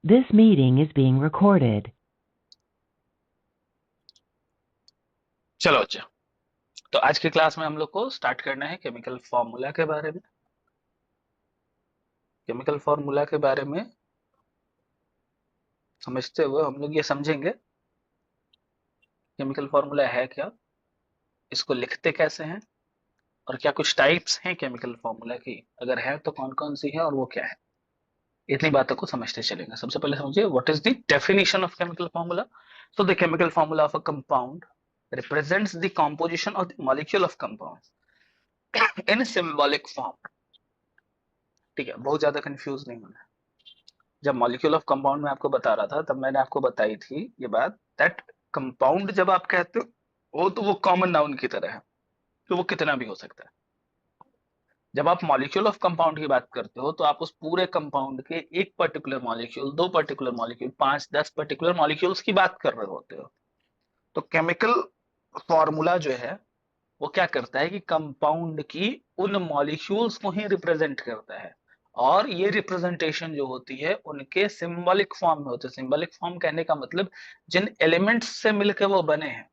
This meeting is being recorded. चलो अच्छा, तो आज की क्लास में हम लोग को स्टार्ट करना है केमिकल फार्मूला के बारे में। केमिकल फार्मूला के बारे में समझते हुए हम लोग ये समझेंगे केमिकल फार्मूला है क्या, इसको लिखते कैसे हैं, और क्या कुछ टाइप्स हैं केमिकल फार्मूला की, अगर है तो कौन कौन सी है और वो क्या है। इतनी बातों को समझते चलेंगे। सबसे पहले समझिए what is the definition of chemical formula. So the chemical formula of a compound represents the composition of the molecule of compound in symbolic form। ठीक है, बहुत ज्यादा कंफ्यूज नहीं होना। जब मॉलिक्यूल ऑफ कंपाउंड में आपको बता रहा था तब मैंने आपको बताई थी ये बात, दैट कंपाउंड जब आप कहते हो वो तो वो कॉमन नाउन की तरह है, तो वो कितना भी हो सकता है। जब आप मॉलिक्यूल ऑफ कंपाउंड की बात करते हो तो आप उस पूरे कंपाउंड के एक पर्टिकुलर मॉलिक्यूल, दो पर्टिकुलर मॉलिक्यूल, 5-10 पर्टिकुलर मॉलिक्यूल्स की बात कर रहे होते हो। तो केमिकल फॉर्मूला जो है वो क्या करता है कि कंपाउंड की उन मॉलिक्यूल्स को ही रिप्रेजेंट करता है, और ये रिप्रेजेंटेशन जो होती है उनके सिंबॉलिक फॉर्म में होते हैं। सिंबॉलिक फॉर्म कहने का मतलब जिन एलिमेंट्स से मिलकर वो बने हैं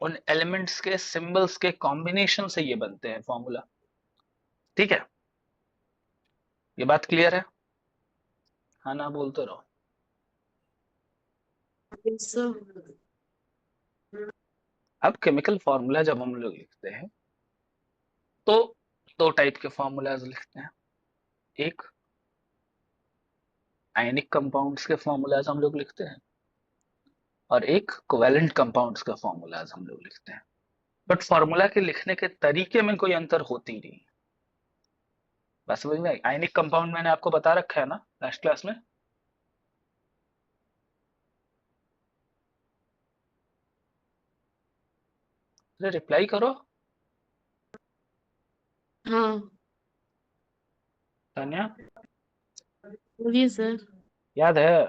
उन एलिमेंट्स के सिंबल्स के कॉम्बिनेशन से ये बनते हैं फॉर्मूला। ठीक है, ये बात क्लियर है? हाँ ना बोलते रहो। Yes, sir. अब केमिकल फॉर्मूला जब हम लोग लिखते हैं तो दो टाइप के फॉर्मूलाज लिखते हैं। एक आयनिक कंपाउंड्स के फॉर्मूलाज हम लोग लिखते हैं, और एक कोवेलेंट कंपाउंड्स का फॉर्मूलाज हम लोग लिखते हैं। बट फॉर्मूला के लिखने के तरीके में कोई अंतर होती नहीं। बस समझ में आई? आयनिक कंपाउंड मैंने आपको बता रखा है ना लास्ट क्लास में। अरे रिप्लाई करो हाँ, तान्या, बोलिए सर। याद है?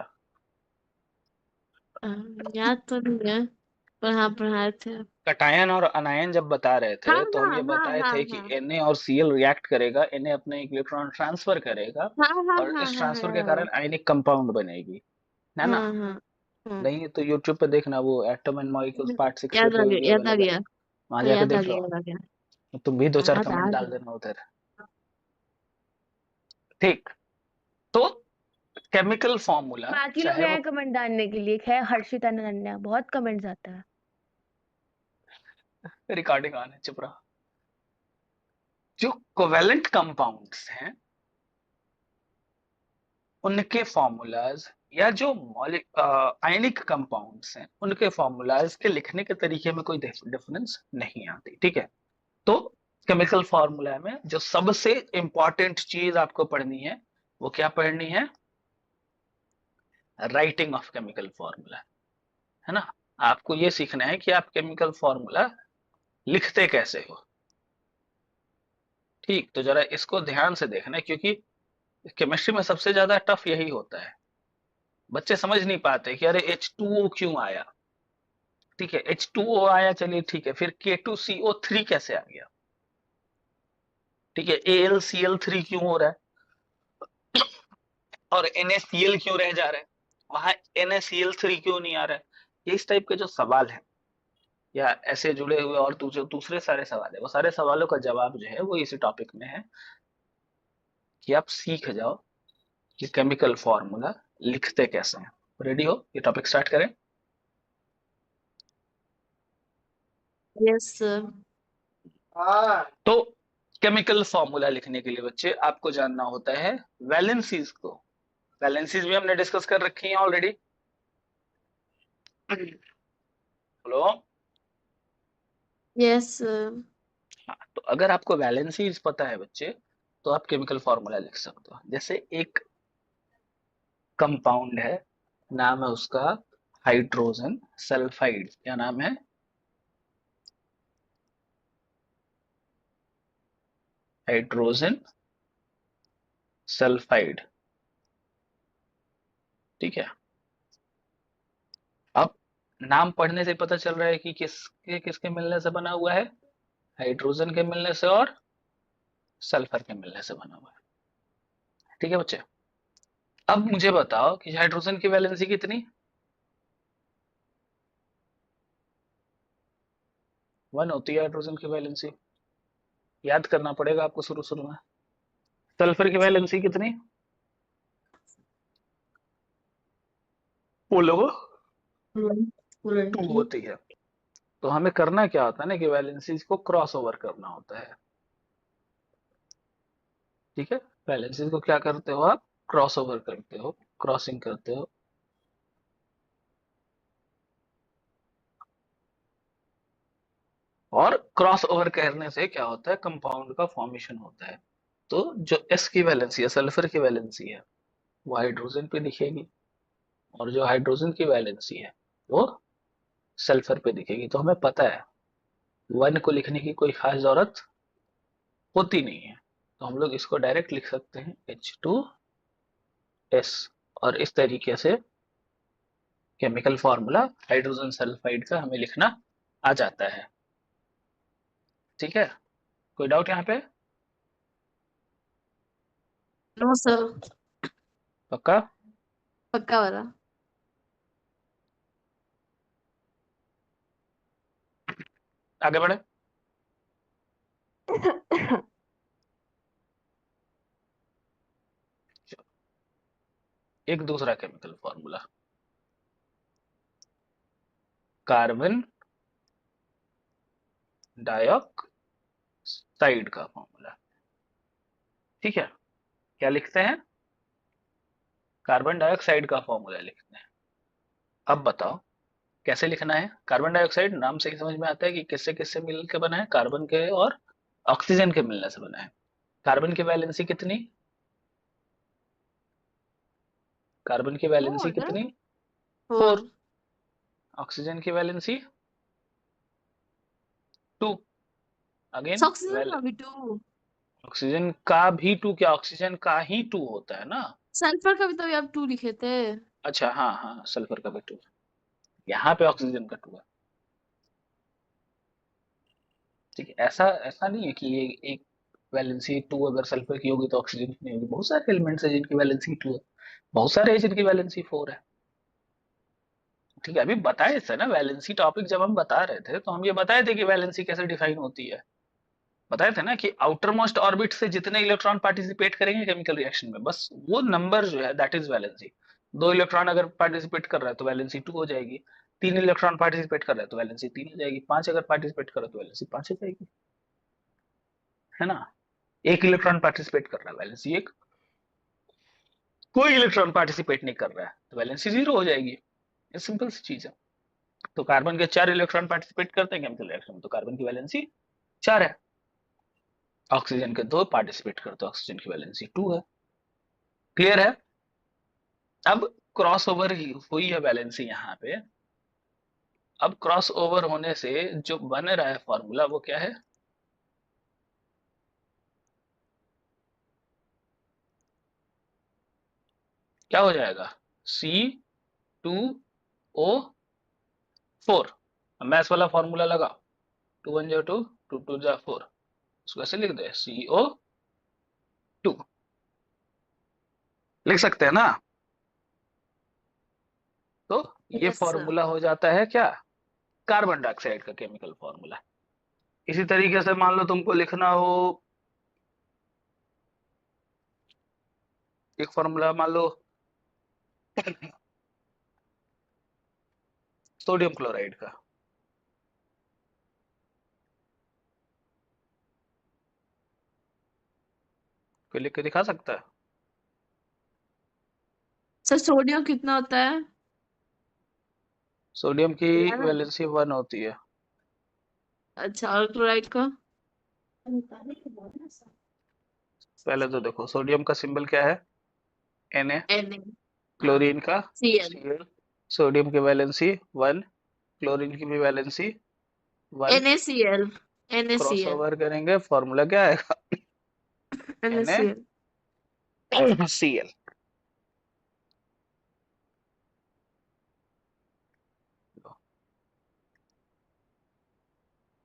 याद तो नहीं है, पर हाँ पढ़ाए थे। कटायन और अनायन जब बता रहे हाँ थे तो हम हाँ ये हाँ बताए हाँ थे कि हाँ Na और Cl रिएक्ट करेगा, Na अपने इलेक्ट्रॉन ट्रांसफर करेगा हाँ हाँ और हाँ इस हाँ ट्रांसफर के हाँ कारण आयनिक कंपाउंड बनेगी, है ना? हाँ हाँ हाँ। नहीं तो यूट्यूब पे देखना, वो एटम एंड मॉलिक्यूल्स पार्ट 6 पे याद आ कोई गया, वीडियो याद आ अवेलेबल है, गया। वहां हाँ, जाके याद आ देख गया, लो। याद आ गया। तुम भी दो हाँ, चार याद आ कमेंट डाल गया। देना उधर। ठीक, तो केमिकल फॉर्मूला बाकी लोग चाहे वो हैं कमेंट डालने के लिए, है हर्षिता नन्या, बहुत कमेंट्स आता है। रिकॉर्डिंग आने, चुप रहा। जो कोवेलेंट कंपाउंड्स हैं उनके फॉर्मूलाज, या जो आयनिक कंपाउंड्स हैं उनके फॉर्मूलाज के लिखने के तरीके में कोई डिफरेंस नहीं आती। ठीक है, तो केमिकल फॉर्मूला में जो सबसे इंपॉर्टेंट चीज आपको पढ़नी है वो क्या पढ़नी है? राइटिंग ऑफ केमिकल फॉर्मूला, है ना? आपको ये सीखना है कि आप केमिकल फॉर्मूला लिखते कैसे हो। ठीक, तो जरा इसको ध्यान से देखना है, क्योंकि केमिस्ट्री में सबसे ज्यादा टफ यही होता है। बच्चे समझ नहीं पाते कि अरे H2O क्यों आया। ठीक है, H2O आया, चलिए ठीक है, फिर K2CO3 कैसे आ गया? ठीक है, AlCl3 क्यों हो रहा है, और NaCl क्यों रह जा रहा है, वहां NaCl3 क्यों नहीं आ रहा है? ये इस टाइप के जो सवाल है या ऐसे जुड़े हुए और दूसरे दूसरे सारे सवाल है, वो सारे सवालों का जवाब जो है वो इसी टॉपिक में है, कि आप सीख जाओ कि केमिकल फॉर्मूला लिखते कैसे हैं। रेडी हो? ये टॉपिक स्टार्ट करें। Yes sir. तो केमिकल फॉर्मूला लिखने के लिए बच्चे आपको जानना होता है वैलेंसीज को। वैलेंसीज भी हमने डिस्कस कर रखी हैं ऑलरेडी। हेलो। Yes sir. हाँ, तो अगर आपको वैलेंसीज पता है बच्चे तो आप केमिकल फॉर्मूला लिख सकते हो। जैसे एक कंपाउंड है, नाम है उसका हाइड्रोजन सल्फाइड। क्या नाम है? Hydrogen sulphide. ठीक है, अब नाम पढ़ने से पता चल रहा है कि किसके किसके मिलने से बना हुआ है। हाइड्रोजन के मिलने से और सल्फर के मिलने से बना हुआ है। ठीक है बच्चे, अब मुझे बताओ कि हाइड्रोजन की वैलेंसी कितनी? 1 होती है हाइड्रोजन की वैलेंसी। याद करना पड़ेगा आपको शुरू शुरू में। सल्फर की वैलेंसी कितनी? बोलो। 2 होती है। तो हमें करना क्या होता है ना कि वैलेंसीज को क्रॉस ओवर करना होता है। ठीक है, वैलेंसीज को क्या करते हो आप? क्रॉस ओवर करते हो, क्रॉसिंग करते हो। और क्रॉस ओवर करने से क्या होता है? कंपाउंड का फॉर्मेशन होता है। तो जो एस की वैलेंसी है, सल्फर की वैलेंसी है, वो हाइड्रोजन पे दिखेगी, और जो हाइड्रोजन की वैलेंसी है वो सल्फर पे दिखेगी। तो हमें पता है 1 को लिखने की कोई खास जरूरत होती नहीं है, तो हम लोग इसको डायरेक्ट लिख सकते हैं H2S। और इस तरीके से केमिकल फॉर्मूला हाइड्रोजन सल्फाइड का हमें लिखना आ जाता है। ठीक है, कोई डाउट यहाँ पे? नो सर, पक्का? पक्का वाला। आगे बढ़े। एक दूसरा केमिकल फॉर्मूला, कार्बन डाइऑक्साइड का फॉर्मूला। ठीक है, क्या लिखते हैं? कार्बन डाइऑक्साइड का फॉर्मूला लिखते हैं। अब बताओ कैसे लिखना है? कार्बन डाइऑक्साइड नाम से ही समझ में आता है कि किससे किससे मिल के बना है, कार्बन के और ऑक्सीजन के मिलने से बना है। कार्बन की वैलेंसी कितनी? कार्बन की वैलेंसी फोर ना? कितनी? 4। 4। ऑक्सीजन की वैलेंसी 2। अगेन ऑक्सीजन वेल, का भी 2। ऑक्सीजन का भी 2? क्या ऑक्सीजन का ही 2 होता है ना? सल्फर का भी तो अभी आप 2 लिखे थे। अच्छा, हाँ हाँ, सल्फर का भी 2। यहाँ पे ऑक्सीजन का 2 है। ठीक है, ऐसा ऐसा नहीं है कि ये एक वैलेंसी 2 अगर सल्फर की होगी तो ऑक्सीजन की नहीं होगी। बहुत सारे एलिमेंट्स है जिनकी वैलेंसी 2 है, बहुत सारे हैं जिनकी वैलेंसी 4 है। ठीक है, अभी बताए थे ना वैलेंसी टॉपिक जब हम बता रहे थे, तो हम ये बताए थे कि वैलेंसी कैसे डिफाइन होती है। बताए थे ना कि आउटर मोस्ट ऑर्बिट से जितने इलेक्ट्रॉन पार्टिसिपेट करेंगे केमिकल रिएक्शन में, बस वो नंबर जो है दैट इज वैलेंसी। 2 इलेक्ट्रॉन अगर पार्टिसिपेट कर रहा है तो वैलेंसी 2 हो जाएगी। 3 इलेक्ट्रॉन पार्टिसिपेट कर रहा है तो वैलेंसी 3 हो जाएगी। 5 अगर पार्टिसिपेट कर रहा है तो वैलेंसी 5 हो जाएगी, है ना? 1 इलेक्ट्रॉन पार्टिसिपेट कर रहा है, वैलेंसी 1। कोई इलेक्ट्रॉन पार्टिसिपेट नहीं कर रहा है तो वैलेंसी 0 हो जाएगी। ये सिंपल सी चीज है। तो कार्बन के 4 इलेक्ट्रॉन पार्टिसिपेट करते हैं केमिकल रिएक्शन में, तो कार्बन की वैलेंसी 4 है। ऑक्सीजन के 2 पार्टिसिपेट करते हैं, ऑक्सीजन की वैलेंसी 2 है। क्लियर है? अब क्रॉस ओवर हुई है वैलेंसी यहाँ पे। अब क्रॉस ओवर होने से जो बन रहा है फॉर्मूला वो क्या है? क्या हो जाएगा? C2O4। मैथ्स वाला फॉर्मूला लगा, 2 1 2, 2 2 4। उसको ऐसे लिख दे, CO2। लिख सकते हैं ना? तो ये यस सर। फॉर्मूला हो जाता है क्या? कार्बन डाइऑक्साइड का केमिकल फॉर्मूला। इसी तरीके से मान लो तुमको लिखना हो एक फॉर्मूला, मान लो सोडियम क्लोराइड का। कोई लिख के दिखा सकता है? सर सोडियम कितना होता है? सोडियम की 11। वैलेंसी 1 होती है। अच्छा, और क्लोराइड का? पहले तो देखो सोडियम का सिंबल क्या है? Na। Na। हाँ। क्लोरीन का Cl। Cl। सोडियम की वैलेंसी 1, क्लोरीन की भी valency 1। NaCl। Cross NaCl। Over करेंगे, फॉर्मूला क्या आएगा? NaCl। NaCl।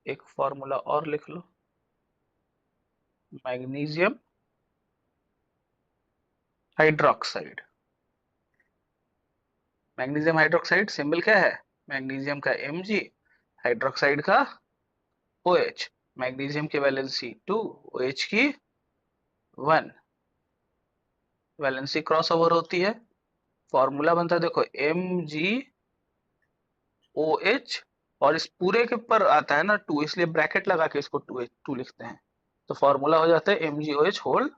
एक फॉर्मूला और लिख लो, magnesium hydroxide. Magnesium hydroxide symbol क्या है? मैग्नीशियम का Mg, हाइड्रोक्साइड का OH। मैग्नीशियम की वैलेंसी 2, OH की 1। वैलेंसी क्रॉसओवर होती है। फॉर्मूला बनता है देखो MgOH, और इस पूरे के ऊपर आता है ना 2, इसलिए ब्रैकेट लगा के इसको 2 लिखते हैं। तो फॉर्मूला हो जाता है MgOH होल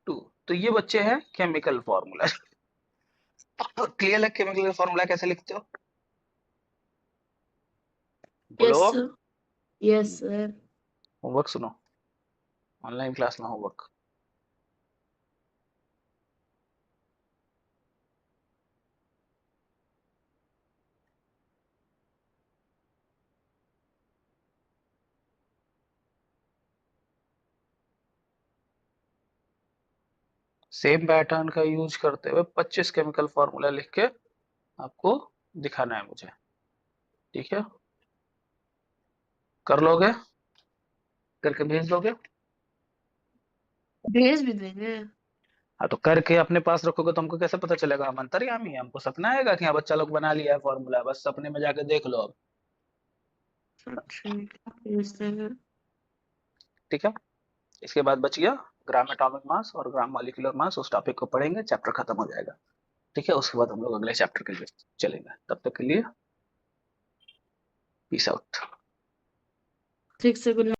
2। तो ये बच्चे हैं केमिकल फॉर्मूला। क्लियर है? केमिकल फॉर्मूला कैसे लिखते हो? यस बोलो। सर। Yes sir. होमवर्क सुनो, ऑनलाइन क्लास में होमवर्क। सेम पैटर्न का यूज करते हुए 25 केमिकल फॉर्मूला लिख के आपको दिखाना है मुझे, ठीक है? कर लोगे? करके भेज दोगे? भेज भी देंगे। हाँ, तो करके अपने पास रखोगे तो हमको कैसे पता चलेगा? हम अंतर्यामी है, हमको सपना आएगा कि हाँ बच्चा लोग बना लिया है फॉर्मूला, बस सपने में जाके देख लो अब। ठीक है, भेज देंगे। ठीक है, इसके बाद बच गया ग्राम एटॉमिक मास और ग्राम मॉलिक्यूलर मास। उस टॉपिक को पढ़ेंगे, चैप्टर खत्म हो जाएगा। ठीक है, उसके बाद हम लोग अगले चैप्टर के लिए चलेंगे। तब तक के लिए पीस आउट। ठीक से गुड